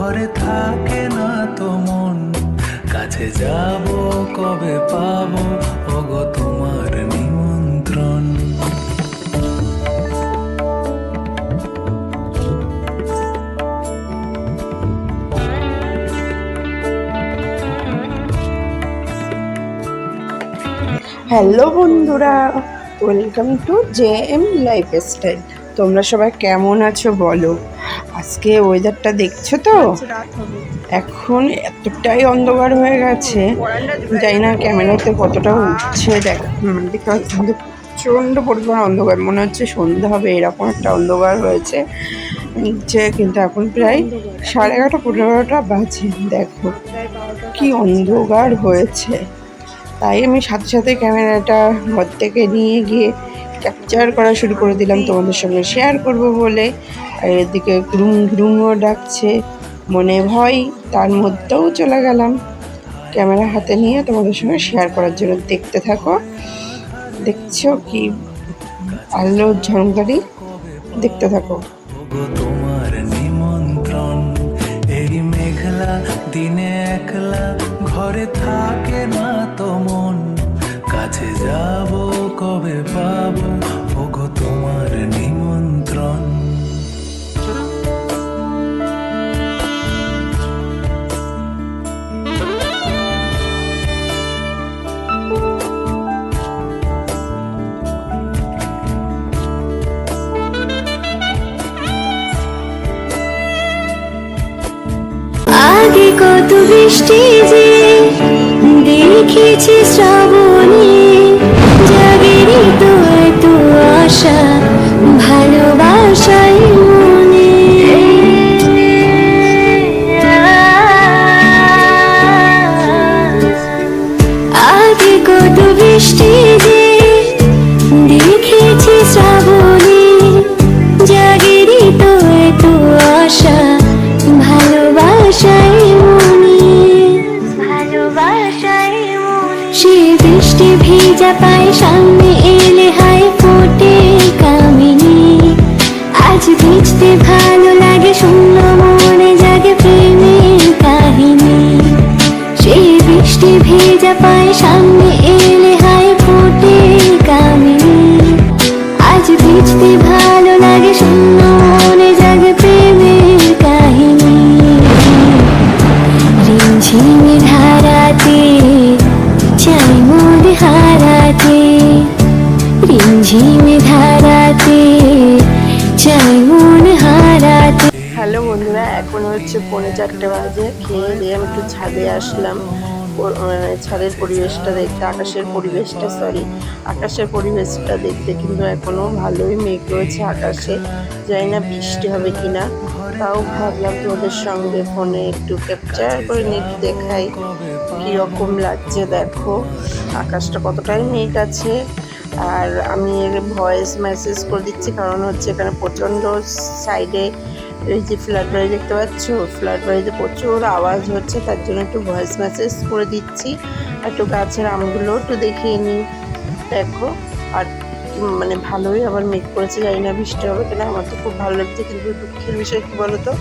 ঘরে থাকে না তো মন, কাছে যাব কবে পাবো ওগো তোমার নিমন্ত্রণ। হ্যালো বন্ধুরা, ওয়েলকাম টু JM লাইফস্টাইল। তোমরা সবাই কেমন আছো বলো? আজকে ওয়েদারটা দেখছো তো, এখন এতটাই অন্ধকার হয়ে গেছে, জানি না ক্যামেরাতে কতটা উঠছে। দেখতে কিন্তু প্রচণ্ড পরিমাণ অন্ধকার, মনে হচ্ছে সন্ধ্যা হবে এরকম একটা অন্ধকার হয়েছে নিচে। কিন্তু এখন প্রায় 11:30 15টা বাজে, দেখো কি অন্ধকার হয়েছে। তাই আমি সাথে সাথে ক্যামেরাটা ঘর থেকে নিয়ে গিয়ে ক্যাপচার করা শুরু করে দিলাম তোমাদের সঙ্গে শেয়ার করব বলে। আর এদিকে ঘুম ঘুমও ডাকছে, মনে ভয়, তার মধ্যেও চলে গেলাম ক্যামেরা হাতে নিয়ে তোমাদের সঙ্গে শেয়ার করার জন্য। দেখতে থাকো, দেখছো কি আলো ঝলকারি, দেখতে থাকো। তোমার নিমন্ত্রণ, এই মেঘলা দিনে একলা ঘরে থাকে না তো মন, কাছে যাব কবে পাবো ওগো তোমার নিমন্ত্রণ। আগে কত বৃষ্টি যে দেখেছি শ্রাবণে, জাগেনি তো এত আশা ভালোবাসায় মনে। আগে কত বৃষ্টি যে দেখেছি শ্রাবণে, জাগেনি তো এত আশা ভালোবাসায় মনে, ভালোবাসায় মনে। সে বৃষ্টি ভেজা পায় সামনে এলে হায় ফোটে কামিনী। আজ ভিজতে ভালো লাগে, শূন্য মনে জাগে প্রেমের কাহিনী। সে বৃষ্টি ভেজা পায় সামনে এলে হায় ফোটে কামিনী। আজ ভিজতে ভালো লাগে, শূন্য মনে জাগে প্রেমের কাহিনী। রিমঝিমে ধারাতে চাই মন হারাতে, রিমঝিমে ধারাতে চাই মন হারাতে। হ্যালো বন্ধুরা, এখন হচ্ছে 3:45 বাজে। খেয়ে দিয়ে আমি একটু ছাদে আসলাম, ছাদের পরিবেশটা দেখতে, আকাশের পরিবেশটা দেখতে। কিন্তু এখনো ভালোই মেঘ রয়েছে আকাশে, জানি না বৃষ্টি হবে কিনা। তাও ভাবলাম তোমাদের সঙ্গে ফোনে একটু ক্যাপচার করে নিয়ে একটু দেখাই কীরকম লাগছে। দেখো আকাশটা কতটাই মেঘ আছে। আর আমি ভয়েস মেসেজ করে দিচ্ছি, কারণ হচ্ছে এখানে প্রচণ্ড সাইডে এই যে ফ্ল্যাট বাড়ি দেখতে পাচ্ছ, ফ্ল্যাট বাড়িতে প্রচুর আওয়াজ হচ্ছে, তার জন্য একটু ভয়েস মেসেজ করে দিচ্ছি। একটু গাছের আমগুলো একটু দেখিয়ে নিই। দেখো, আর মানে ভালোই আবার মেঘ করেছে, জানি না বৃষ্টি হবে কিনা। আমার তো খুব ভালো লাগছে, কিন্তু দুঃখের বিষয় কী বলো তো,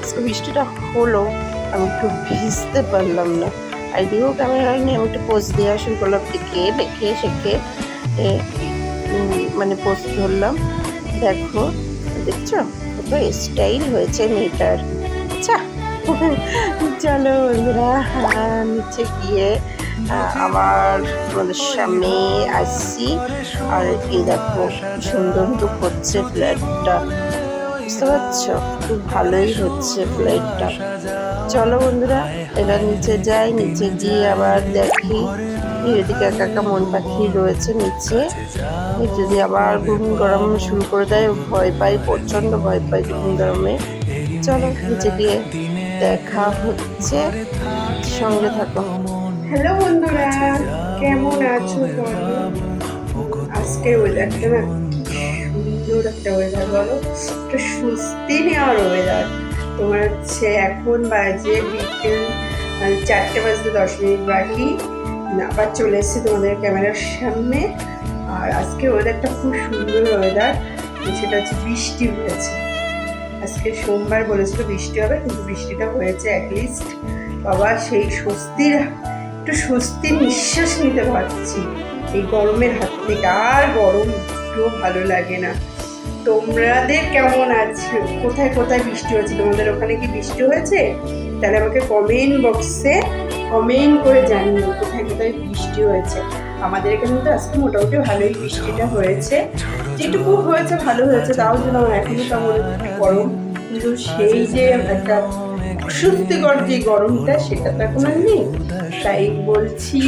আজকে বৃষ্টিটা হলো, আমি একটু ভিজতে পারলাম না। আর এদিকেও ক্যামেরা নিয়ে আমি একটু পোজ দেওয়া শুরু করলাম, দেখে শেখে মানে পোজ ধরলাম। দেখছো কত স্টাইল হয়েছে মেয়েটার। আচ্ছা চলো বন্ধুরা, নিচে গিয়ে আবার তোমাদের সামনে আসছি। আর এই দেখো সুন্দর তো হচ্ছে ফ্ল্যাটটা, বুঝতে পারছো, খুব ভালোই হচ্ছে ফ্ল্যাটটা। চলো বন্ধুরা, এবার নিচে যাই, নিচে গিয়ে আবার দেখি এদিকে একা মন পাখি রয়েছে নিচে। যদি আবার ঘুম গরম শুরু করে দেয়, ভয় পাই, প্রচণ্ড ভয় পাই ঘুম গরমে। চলো নিচে গিয়ে দেখা হচ্ছে, সঙ্গে থাকো। হ্যালো বন্ধুরা, কেমন আছো বলো? আজকে ওয়েদারটা না সুন্দর একটা ওয়েদার, বলো, একটা স্বস্তি নেওয়ার ওয়েদার। তোমার হচ্ছে এখন বাজে বিকেল 4:10 বাকি। আবার চলে এসেছি তোমাদের ক্যামেরার সামনে। আর আজকে ওয়েদারটা খুব সুন্দর ওয়েদার, সেটা হচ্ছে বৃষ্টি হয়েছে। আজকে সোমবার বলেছিল বৃষ্টি হবে, কিন্তু বৃষ্টিটা হয়েছে অ্যাটলিস্ট। বাবা সেই একটু স্বস্তির নিঃশ্বাস নিতে পারছি এই গরমের হাত থেকে। আর গরম একটুও ভালো লাগে না। তোমাদের কেমন আছে? কোথায় কোথায় বৃষ্টি হয়েছে? তোমাদের ওখানে কি বৃষ্টি হয়েছে? তাহলে আমাকে কমেন্ট বক্সে কমেন্ট করে জানিও কোথায় কোথায় বৃষ্টি হয়েছে। আমাদের এখানে তো আজকে মোটামুটি ভালোই বৃষ্টিটা হয়েছে, যেটুকু হয়েছে ভালো হয়েছে। তাও যেন এখনও তেমন গরম, কিন্তু সেই যে একটা অস্বস্তিকর যে গরমটা সেটা তো এখন আর নেই। তাই বলছি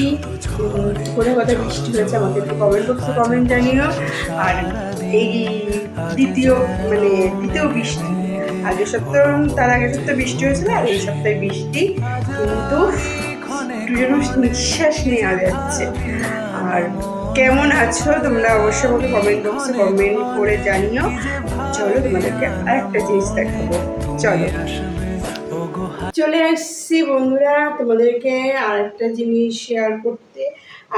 কোথায় কোথায় বৃষ্টি হয়েছে আমাকে একটু কমেন্ট বক্সে কমেন্ট জানিও। আর এই দ্বিতীয় বৃষ্টি, আগের সপ্তাহ তার আগের সপ্তাহে বৃষ্টি হয়েছিল, আর এই সপ্তাহে বৃষ্টি, কিন্তু একটু যেন নিঃশ্বাস নেওয়া যাচ্ছে। আর কেমন আছো তোমরা অবশ্যই আমাকে কমেন্ট বক্সে কমেন্ট করে জানিও। চলো তোমাদেরকে আরেকটা জিনিস দেখাবো। চলে আসছি বন্ধুরা তোমাদেরকে আরেকটা জিনিস শেয়ার করতে।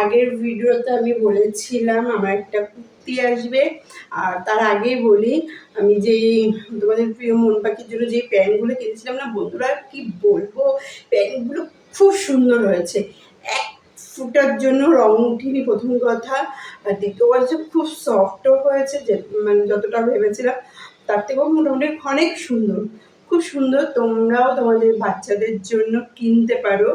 আগের ভিডিওতে আমি বলেছিলাম আমার একটা কুর্তি আসবে, আর তার আগেই বলি আমি যে তোমাদের প্রিয় মন পাখির জন্য যে প্যান্টগুলো কিনেছিলাম না বন্ধুরা, কি বলবো, প্যান্টগুলো খুব সুন্দর হয়েছে। এক ফুটার জন্য রং উঠিনি প্রথম কথা, আর দ্বিতীয় কথা খুব সফটও হয়েছে, যে যতটা ভেবেছিলাম তার থেকেও মোটামুটি অনেক সুন্দর, খুব সুন্দর। তোমরাও তোমাদের বাচ্চাদের জন্য কিনতে পারো,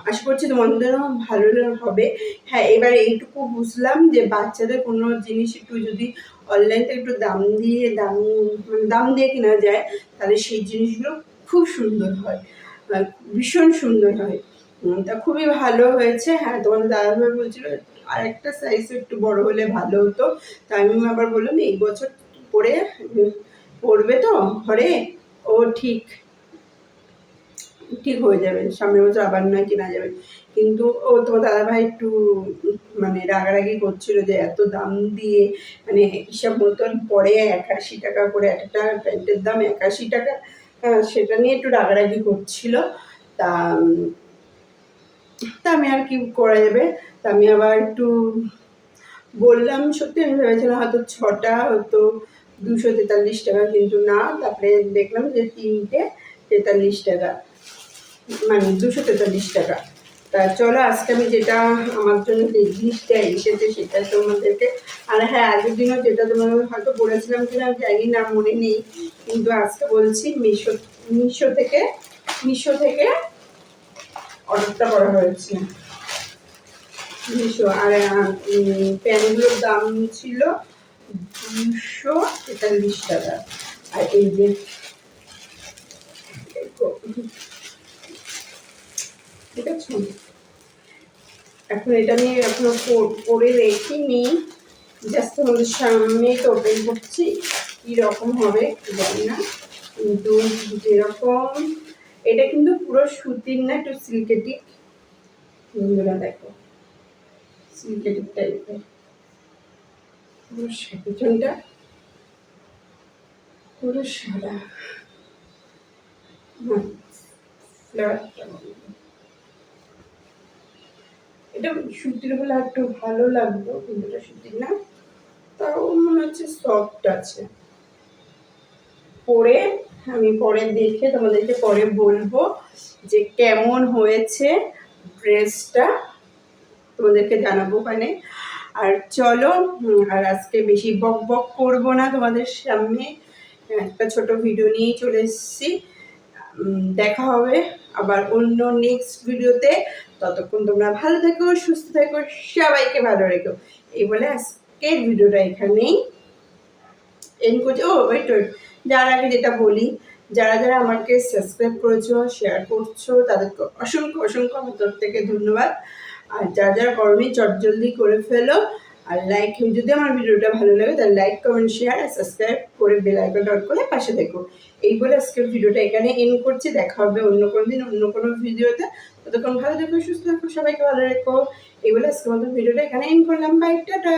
আশা করছি তোমাদেরও ভালো হবে। হ্যাঁ, এবার এইটুকু বুঝলাম যে বাচ্চাদের কোনো জিনিস একটু যদি অনলাইন থেকে একটু দাম দিয়ে কেনা যায়, তাহলে সেই জিনিসগুলো খুব সুন্দর হয়, ভীষণ সুন্দর হয়। তা খুবই ভালো হয়েছে। হ্যাঁ, তোমাদের দাদাভাই বলছিল আর একটা সাইজ একটু বড় হলে ভালো হতো। তা আমি আবার বললাম এই বছর পড়বে তো ঘরে, ও ঠিক হয়ে যাবে, সামনের বছর আবার নয় কেনা যাবে। কিন্তু ও তোমার দাদাভাই একটু রাগারাগি করছিল যে এত দাম দিয়ে হিসাব মতন পড়ে 81 টাকা করে একটা প্যান্টের দাম, 81 টাকা, সেটা নিয়ে একটু রাগারাগি করছিল। তা আমি আর কি করা যাবে। তা আমি আবার একটু বললাম, সত্যি আমি ভেবেছিলাম হয়তো 6টা হয়তো 243 টাকা, কিন্তু না, তারপরে দেখলাম যে 3টে 43 টাকা, 243 টাকা। তা চলো আজকে আমি যেটা আমার জন্য যে জিনিসটা এসেছে সেটা তোমাদেরকে, আর হ্যাঁ আগের দিনও যেটা তোমাদের হয়তো বলেছিলাম কিনা জানি না, মনে নেই, কিন্তু আজকে বলছি মিশো থেকে অর্ডারটা করা হয়েছে। মিশো, আর প্যান্টগুলোর দাম ছিল 243 টাকা। আর এই যে ঠিক আছে, এখন এটা নিয়ে এখনো পরে রেখিনি, জাস্ট তোমাদের সামনেই তো ওপেন করছি, কীরকম হবে জানি না, কিন্তু যেরকম এটা কিন্তু পুরো সুতির না, একটু সিল্কেটিক। বন্ধুরা দেখো সিল্কেটিক টাইপের, পিছনটা পুরো সাদা, এটা সুতির হলে একটু ভালো লাগতো, কিন্তু এটা সুতির না, তাও মনে হচ্ছে সফট আছে। আমি পরে দেখে তোমাদেরকে পরে বলবো যে কেমন হয়েছে ড্রেসটা, তোমাদেরকে জানাবো ওখানে। আর চলো, আর আজকে বেশি বক বক করবো না তোমাদের সামনে, একটা ছোট ভিডিও নিয়েই চলে এসেছি। দেখা হবে আবার অন্য নেক্সট ভিডিওতে। ততক্ষণ তোমরা ভালো থেকো, সুস্থ থেকো, সবাইকে ভালো রেখো। এই বলে আজকের ভিডিওটা এখানেই এন্ড করছি। ওয়েট, যার আগে যেটা বলি, যারা যারা আমাকে সাবস্ক্রাইব করেছো, শেয়ার করছো, তাদেরকে অসংখ্য অসংখ্য আমার তরফ থেকে ধন্যবাদ। আর যারা যারা করোনি চটজলদি করে ফেলো। আর লাইক, যদি আমার ভিডিওটা ভালো লাগে তাহলে লাইক, কমেন্ট, শেয়ার আর সাবস্ক্রাইব করে বেল আইকনটা অন করে পাশে দেখো। এই বলে আজকের ভিডিওটা এখানে এন্ড করছি। দেখা হবে অন্য কোনো দিন অন্য কোনো ভিডিওতে। ততক্ষণ ভালো থেকো, সুস্থ থাকো, সবাইকে ভালো রেখো। এই বলে আজকের মতো ভিডিওটা এখানে এন্ড করলাম। Bye, tata.